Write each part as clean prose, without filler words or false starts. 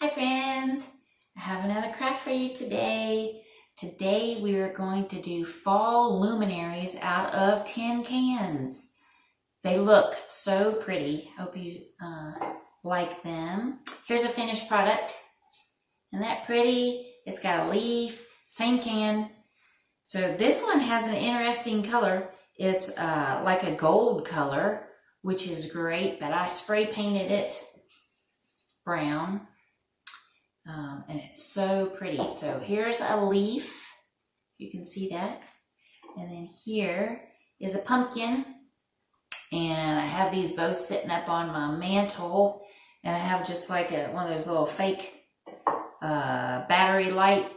Hi friends, I have another craft for you today. Today we are going to do fall luminaries out of tin cans. They look so pretty. Hope you like them. Here's a finished product. Isn't that pretty? It's got a leaf, same can. So this one has an interesting color. It's like a gold color, which is great, but I spray painted it brown. And it's so pretty. So here's a leaf. You can see that. And then here is a pumpkin. And I have these both sitting up on my mantle. And I have just like one of those little fake battery light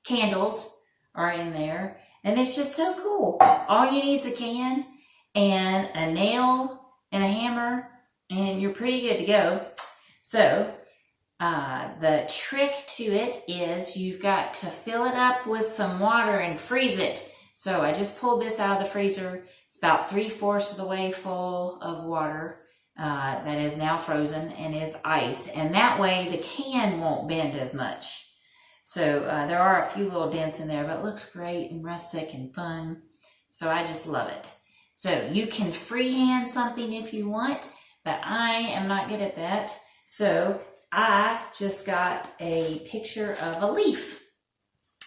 candles are in there. And it's just so cool. All you need is a can and a nail and a hammer. And you're pretty good to go. So the trick to it is you've got to fill it up with some water and freeze it. So I just pulled this out of the freezer. It's about 3/4 of the way full of water that is now frozen and is ice. And that way the can won't bend as much. So there are a few little dents in there, but it looks great and rustic and fun. So I just love it. So you can freehand something if you want, but I am not good at that. So I just got a picture of a leaf,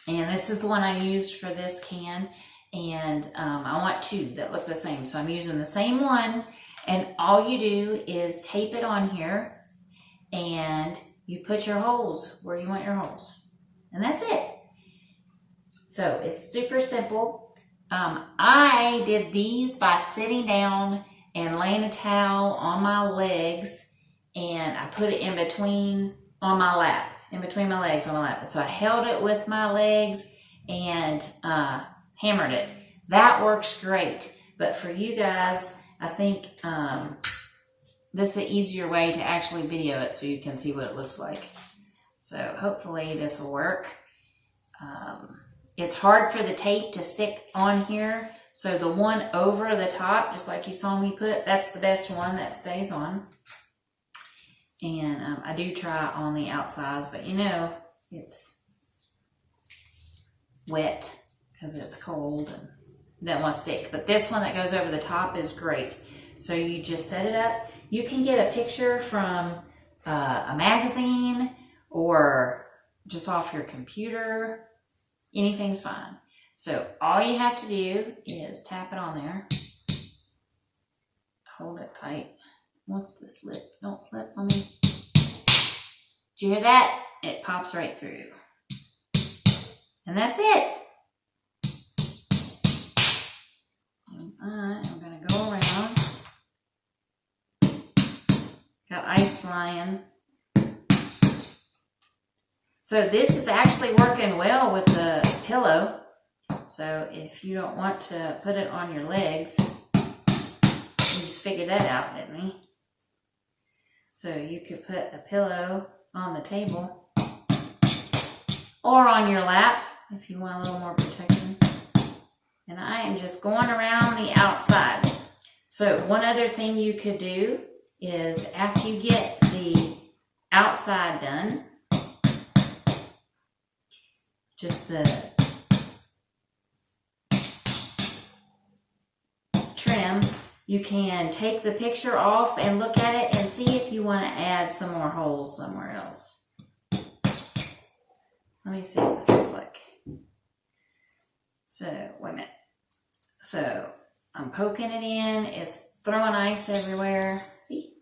and this is the one I used for this can, and I want two that look the same, so I'm using the same one. And all you do is tape it on here, and you put your holes where you want your holes, and that's it. So it's super simple. I did these by sitting down and laying a towel on my legs, and I put it in between on my lap, in between my legs on my lap. So I held it with my legs and hammered it. That works great. But for you guys, I think this is an easier way to actually video it so you can see what it looks like. So hopefully this will work. It's hard for the tape to stick on here. So the one over the top, just like you saw me put, that's the best one that stays on. And I do try on the outsides, but you know, it's wet because it's cold and it doesn't want to stick. But this one that goes over the top is great. So you just set it up. You can get a picture from a magazine or just off your computer. Anything's fine. So all you have to do is tap it on there. Hold it tight. Wants to slip. Don't slip on me. Did you hear that? It pops right through. And that's it. And I am going to go around. Got ice flying. So this is actually working well with the pillow. So if you don't want to put it on your legs, we just figured that out, didn't we? So you could put a pillow on the table or on your lap if you want a little more protection. And I am just going around the outside. So one other thing you could do is after you get the outside done, just the trim, you can take the picture off and look at it and see if you want to add some more holes somewhere else. Let me see what this looks like. So, wait a minute. So, I'm poking it in. It's throwing ice everywhere. See?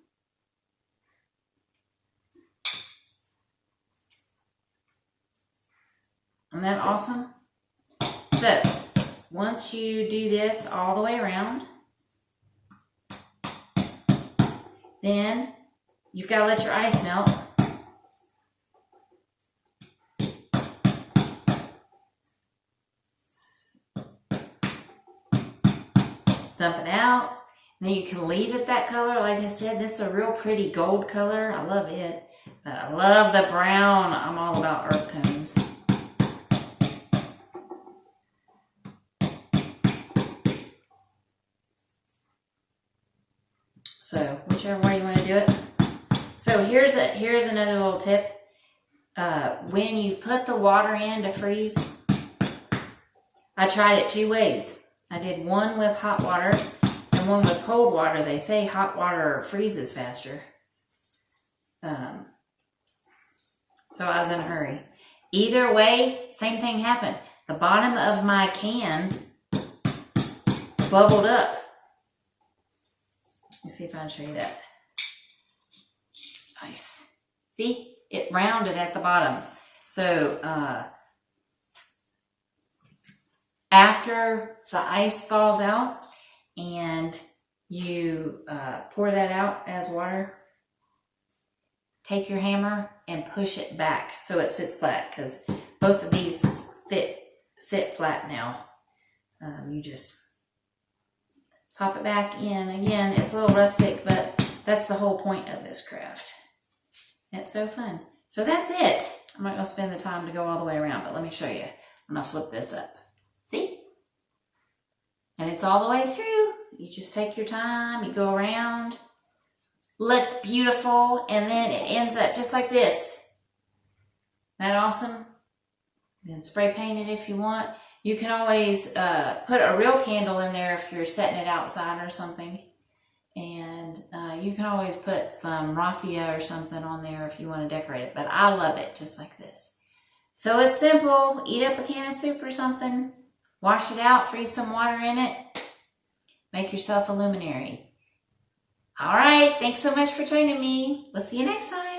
Isn't that awesome? So, once you do this all the way around, then you've got to let your ice melt. Dump it out. And then you can leave it that color. Like I said, this is a real pretty gold color. I love it. But I love the brown. I'm all about earth tones. So whichever way you want to do it. So here's another little tip. When you put the water in to freeze, I tried it 2 ways. I did one with hot water and one with cold water. They say hot water freezes faster. So I was in a hurry. Either way, same thing happened. The bottom of my can bubbled up. Let's see if I can show you that. Nice. See? It rounded at the bottom. So after the ice thaws out and you pour that out as water, take your hammer and push it back so it sits flat, because both of these sit flat now. You just pop it back in. Again, it's a little rustic, but that's the whole point of this craft. It's so fun. So that's it. I'm not going to spend the time to go all the way around, but let me show you. I'm going to flip this up. See? And it's all the way through. You just take your time. You go around. Looks beautiful. And then it ends up just like this. Isn't that awesome? Then spray paint it if you want. You can always put a real candle in there if you're setting it outside or something. And you can always put some raffia or something on there if you want to decorate it. But I love it just like this. So it's simple. Eat up a can of soup or something. Wash it out. Freeze some water in it. Make yourself a luminary. All right. Thanks so much for joining me. We'll see you next time.